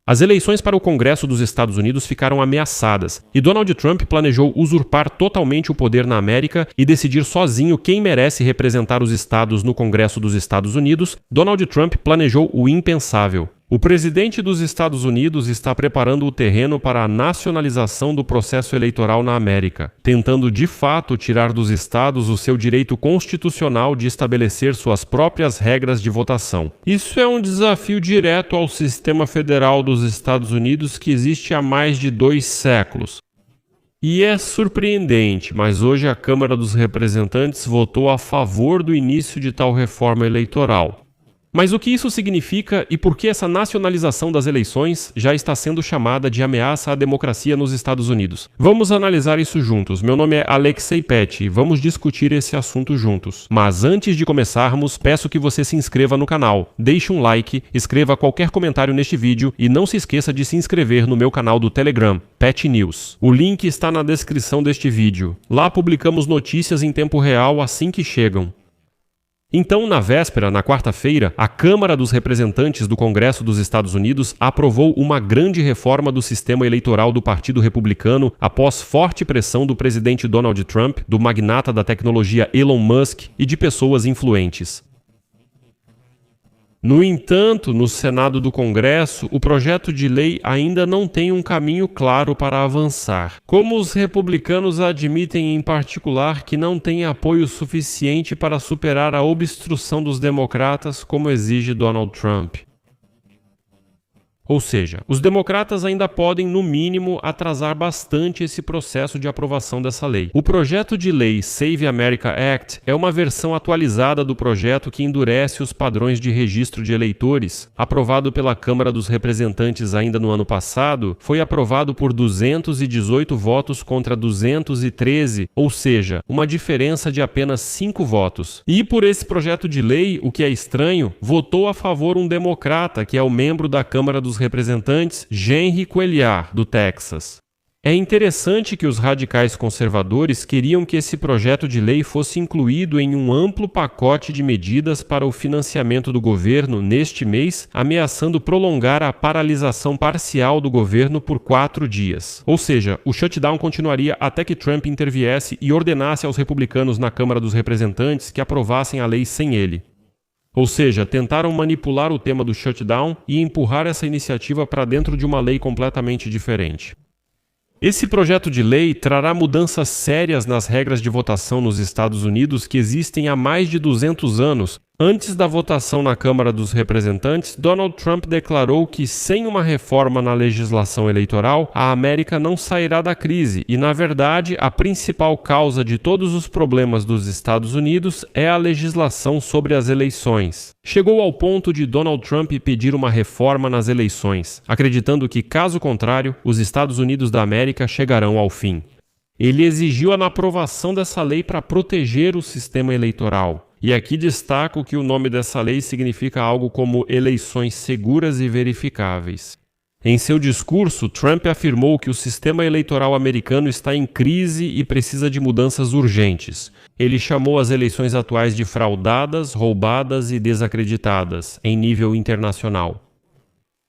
As eleições para o Congresso dos Estados Unidos ficaram ameaçadas, e Donald Trump planejou usurpar totalmente o poder na América e decidir sozinho quem merece representar os estados no Congresso dos Estados Unidos. Donald Trump planejou o impensável. O presidente dos Estados Unidos está preparando o terreno para a nacionalização do processo eleitoral na América, tentando de fato tirar dos estados o seu direito constitucional de estabelecer suas próprias regras de votação. Isso é um desafio direto ao sistema federal dos Estados Unidos que existe há mais de 2 séculos. E é surpreendente, mas hoje a Câmara dos Representantes votou a favor do início de tal reforma eleitoral. Mas o que isso significa e por que essa nacionalização das eleições já está sendo chamada de ameaça à democracia nos Estados Unidos? Vamos analisar isso juntos. Meu nome é Alexei Pet e vamos discutir esse assunto juntos. Mas antes de começarmos, peço que você se inscreva no canal, deixe um like, escreva qualquer comentário neste vídeo e não se esqueça de se inscrever no meu canal do Telegram, Pet News. O link está na descrição deste vídeo. Lá publicamos notícias em tempo real assim que chegam. Então, na véspera, na quarta-feira, a Câmara dos Representantes do Congresso dos Estados Unidos aprovou uma grande reforma do sistema eleitoral do Partido Republicano após forte pressão do presidente Donald Trump, do magnata da tecnologia Elon Musk e de pessoas influentes. No entanto, no Senado do Congresso, o projeto de lei ainda não tem um caminho claro para avançar. Como os republicanos admitem em particular que não tem apoio suficiente para superar a obstrução dos democratas, como exige Donald Trump. Ou seja, os democratas ainda podem, no mínimo, atrasar bastante esse processo de aprovação dessa lei. O projeto de lei Save America Act é uma versão atualizada do projeto que endurece os padrões de registro de eleitores. Aprovado pela Câmara dos Representantes ainda no ano passado, foi aprovado por 218 votos contra 213, ou seja, uma diferença de apenas 5 votos. E por esse projeto de lei, o que é estranho, votou a favor um democrata, que é o membro da Câmara dos Representantes, Henry Cuellar, do Texas. É interessante que os radicais conservadores queriam que esse projeto de lei fosse incluído em um amplo pacote de medidas para o financiamento do governo neste mês, ameaçando prolongar a paralisação parcial do governo por 4 dias. Ou seja, o shutdown continuaria até que Trump interviesse e ordenasse aos republicanos na Câmara dos Representantes que aprovassem a lei sem ele. Ou seja, tentaram manipular o tema do shutdown e empurrar essa iniciativa para dentro de uma lei completamente diferente. Esse projeto de lei trará mudanças sérias nas regras de votação nos Estados Unidos que existem há mais de 200 anos. Antes da votação na Câmara dos Representantes, Donald Trump declarou que sem uma reforma na legislação eleitoral, a América não sairá da crise e, na verdade, a principal causa de todos os problemas dos Estados Unidos é a legislação sobre as eleições. Chegou ao ponto de Donald Trump pedir uma reforma nas eleições, acreditando que, caso contrário, os Estados Unidos da América chegarão ao fim. Ele exigiu a aprovação dessa lei para proteger o sistema eleitoral. E aqui destaco que o nome dessa lei significa algo como eleições seguras e verificáveis. Em seu discurso, Trump afirmou que o sistema eleitoral americano está em crise e precisa de mudanças urgentes. Ele chamou as eleições atuais de fraudadas, roubadas e desacreditadas, em nível internacional.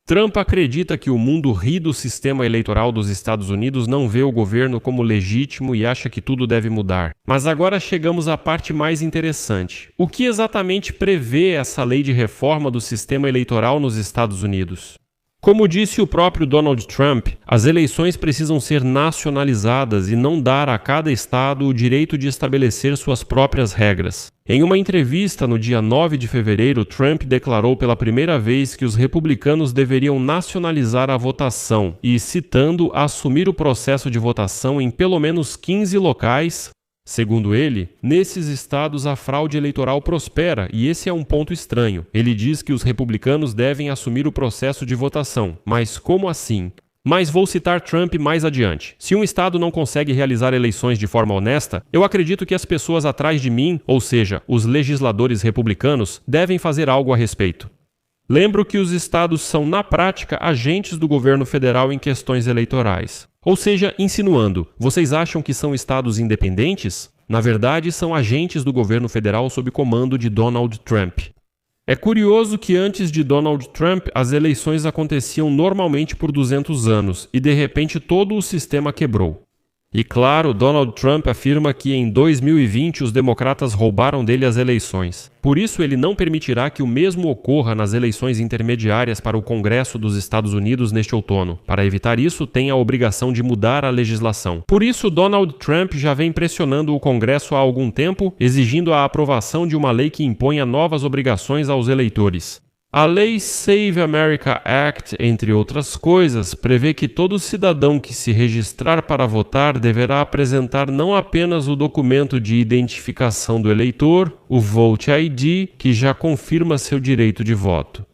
Trump acredita que o mundo ri do sistema eleitoral dos Estados Unidos, não vê o governo como legítimo e acha que tudo deve mudar. Mas agora chegamos à parte mais interessante. O que exatamente prevê essa lei de reforma do sistema eleitoral nos Estados Unidos? Como disse o próprio Donald Trump, as eleições precisam ser nacionalizadas e não dar a cada estado o direito de estabelecer suas próprias regras. Em uma entrevista no dia 9 de fevereiro, Trump declarou pela primeira vez que os republicanos deveriam nacionalizar a votação e, citando, assumir o processo de votação em pelo menos 15 locais. Segundo ele, nesses estados a fraude eleitoral prospera e esse é um ponto estranho. Ele diz que os republicanos devem assumir o processo de votação, mas como assim? Mas vou citar Trump mais adiante. Se um estado não consegue realizar eleições de forma honesta, eu acredito que as pessoas atrás de mim, ou seja, os legisladores republicanos, devem fazer algo a respeito. Lembro que os estados são, na prática, agentes do governo federal em questões eleitorais. Ou seja, insinuando, vocês acham que são estados independentes? Na verdade, são agentes do governo federal sob comando de Donald Trump. É curioso que antes de Donald Trump, as eleições aconteciam normalmente por 200 anos e de repente todo o sistema quebrou. E claro, Donald Trump afirma que em 2020 os democratas roubaram dele as eleições. Por isso, ele não permitirá que o mesmo ocorra nas eleições intermediárias para o Congresso dos Estados Unidos neste outono. Para evitar isso, tem a obrigação de mudar a legislação. Por isso, Donald Trump já vem pressionando o Congresso há algum tempo, exigindo a aprovação de uma lei que imponha novas obrigações aos eleitores. A lei Save America Act, entre outras coisas, prevê que todo cidadão que se registrar para votar deverá apresentar não apenas o documento de identificação do eleitor, o Vote ID, que já confirma seu direito de voto.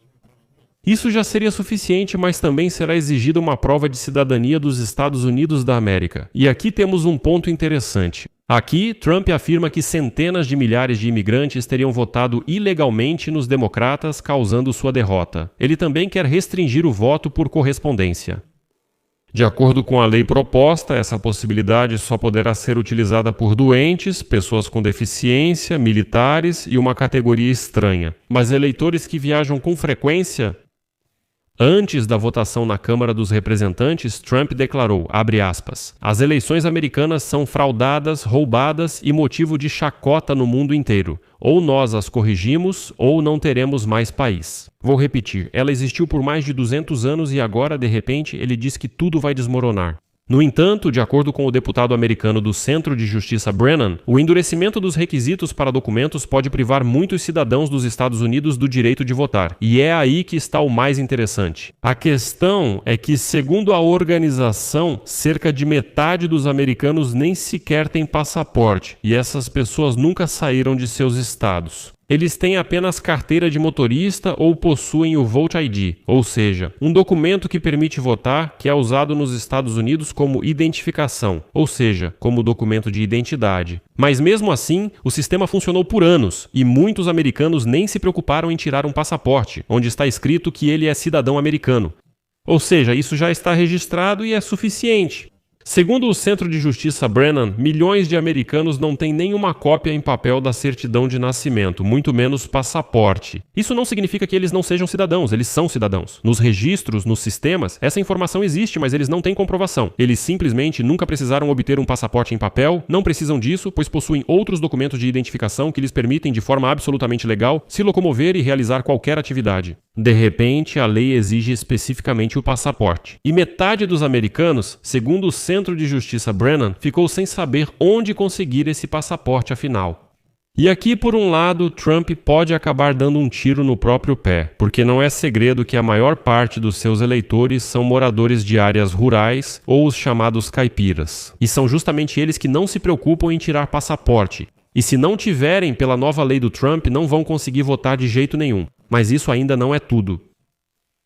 Isso já seria suficiente, mas também será exigida uma prova de cidadania dos Estados Unidos da América. E aqui temos um ponto interessante. Aqui, Trump afirma que centenas de milhares de imigrantes teriam votado ilegalmente nos democratas, causando sua derrota. Ele também quer restringir o voto por correspondência. De acordo com a lei proposta, essa possibilidade só poderá ser utilizada por doentes, pessoas com deficiência, militares e uma categoria estranha. Mas eleitores que viajam com frequência... Antes da votação na Câmara dos Representantes, Trump declarou, abre aspas, as eleições americanas são fraudadas, roubadas e motivo de chacota no mundo inteiro. Ou nós as corrigimos, ou não teremos mais país. Vou repetir, ela existiu por mais de 200 anos e agora, de repente, ele diz que tudo vai desmoronar. No entanto, de acordo com o deputado americano do Centro de Justiça Brennan, o endurecimento dos requisitos para documentos pode privar muitos cidadãos dos Estados Unidos do direito de votar. E é aí que está o mais interessante. A questão é que, segundo a organização, cerca de metade dos americanos nem sequer tem passaporte, e essas pessoas nunca saíram de seus estados. Eles têm apenas carteira de motorista ou possuem o Vote ID, ou seja, um documento que permite votar que é usado nos Estados Unidos como identificação, ou seja, como documento de identidade. Mas mesmo assim, o sistema funcionou por anos e muitos americanos nem se preocuparam em tirar um passaporte, onde está escrito que ele é cidadão americano. Ou seja, isso já está registrado e é suficiente. Segundo o Centro de Justiça Brennan, milhões de americanos não têm nenhuma cópia em papel da certidão de nascimento, muito menos passaporte. Isso não significa que eles não sejam cidadãos, eles são cidadãos. Nos registros, nos sistemas, essa informação existe, mas eles não têm comprovação. Eles simplesmente nunca precisaram obter um passaporte em papel, não precisam disso, pois possuem outros documentos de identificação que lhes permitem, de forma absolutamente legal, se locomover e realizar qualquer atividade. De repente, a lei exige especificamente o passaporte. E metade dos americanos, segundo o Centro de Justiça Brennan, ficou sem saber onde conseguir esse passaporte afinal. E aqui, por um lado, Trump pode acabar dando um tiro no próprio pé, porque não é segredo que a maior parte dos seus eleitores são moradores de áreas rurais ou os chamados caipiras. E são justamente eles que não se preocupam em tirar passaporte. E se não tiverem, pela nova lei do Trump, não vão conseguir votar de jeito nenhum. Mas isso ainda não é tudo.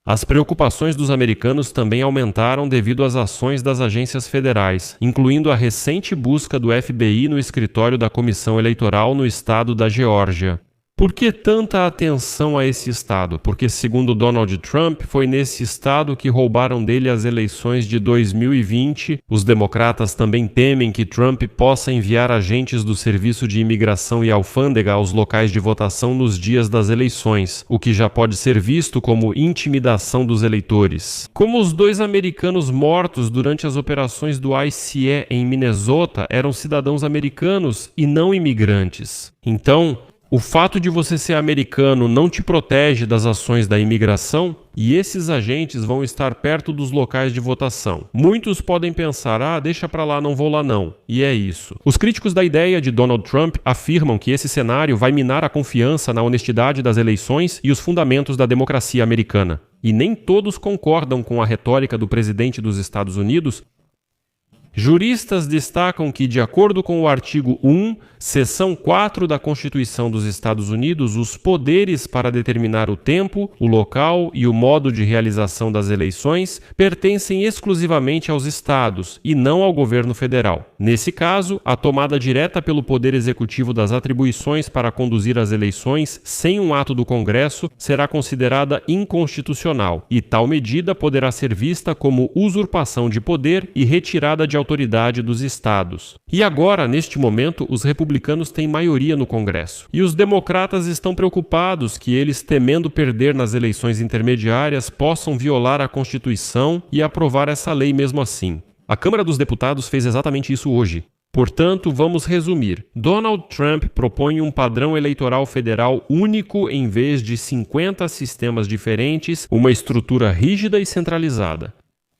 As preocupações dos americanos também aumentaram devido às ações das agências federais, incluindo a recente busca do FBI no escritório da Comissão Eleitoral no estado da Geórgia. Por que tanta atenção a esse estado? Porque, segundo Donald Trump, foi nesse estado que roubaram dele as eleições de 2020. Os democratas também temem que Trump possa enviar agentes do Serviço de Imigração e Alfândega aos locais de votação nos dias das eleições, o que já pode ser visto como intimidação dos eleitores. Como os 2 americanos mortos durante as operações do ICE em Minnesota eram cidadãos americanos e não imigrantes. Então, o fato de você ser americano não te protege das ações da imigração e esses agentes vão estar perto dos locais de votação. Muitos podem pensar, deixa pra lá, não vou lá não. E é isso. Os críticos da ideia de Donald Trump afirmam que esse cenário vai minar a confiança na honestidade das eleições e os fundamentos da democracia americana. E nem todos concordam com a retórica do presidente dos Estados Unidos. Juristas destacam que, de acordo com o artigo 1, seção 4 da Constituição dos Estados Unidos, os poderes para determinar o tempo, o local e o modo de realização das eleições pertencem exclusivamente aos estados e não ao governo federal. Nesse caso, a tomada direta pelo Poder Executivo das atribuições para conduzir as eleições sem um ato do Congresso será considerada inconstitucional, e tal medida poderá ser vista como usurpação de poder e retirada de autoridade dos estados. E agora, neste momento, os republicanos têm maioria no Congresso. E os democratas estão preocupados que eles, temendo perder nas eleições intermediárias, possam violar a Constituição e aprovar essa lei mesmo assim. A Câmara dos Deputados fez exatamente isso hoje. Portanto, vamos resumir. Donald Trump propõe um padrão eleitoral federal único em vez de 50 sistemas diferentes, uma estrutura rígida e centralizada.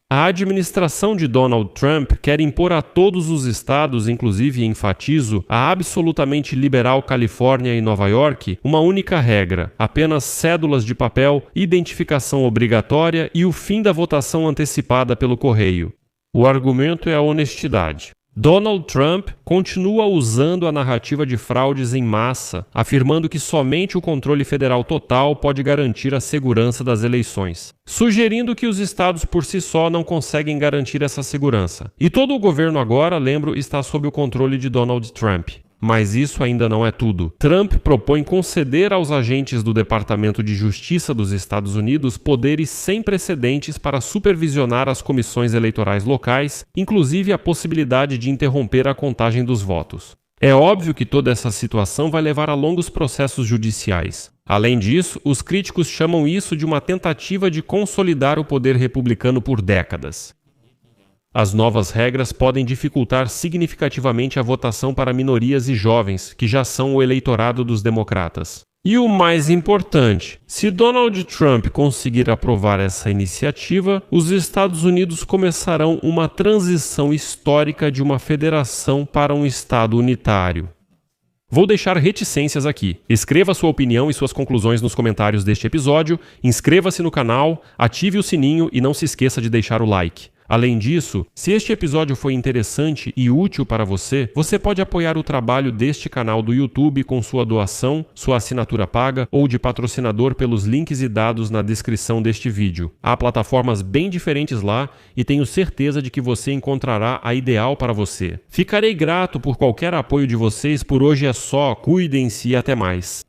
A administração de Donald Trump quer impor a todos os estados, inclusive, enfatizo, a absolutamente liberal Califórnia e Nova York, uma única regra: apenas cédulas de papel, identificação obrigatória e o fim da votação antecipada pelo correio. O argumento é a honestidade. Donald Trump continua usando a narrativa de fraudes em massa, afirmando que somente o controle federal total pode garantir a segurança das eleições, sugerindo que os estados por si só não conseguem garantir essa segurança. E todo o governo agora, lembro, está sob o controle de Donald Trump. Mas isso ainda não é tudo. Trump propõe conceder aos agentes do Departamento de Justiça dos Estados Unidos poderes sem precedentes para supervisionar as comissões eleitorais locais, inclusive a possibilidade de interromper a contagem dos votos. É óbvio que toda essa situação vai levar a longos processos judiciais. Além disso, os críticos chamam isso de uma tentativa de consolidar o poder republicano por décadas. As novas regras podem dificultar significativamente a votação para minorias e jovens, que já são o eleitorado dos democratas. E o mais importante, se Donald Trump conseguir aprovar essa iniciativa, os Estados Unidos começarão uma transição histórica de uma federação para um estado unitário. Vou deixar reticências aqui. Escreva sua opinião e suas conclusões nos comentários deste episódio, inscreva-se no canal, ative o sininho e não se esqueça de deixar o like. Além disso, se este episódio foi interessante e útil para você, você pode apoiar o trabalho deste canal do YouTube com sua doação, sua assinatura paga ou de patrocinador pelos links e dados na descrição deste vídeo. Há plataformas bem diferentes lá e tenho certeza de que você encontrará a ideal para você. Ficarei grato por qualquer apoio de vocês, por hoje é só, cuidem-se e até mais.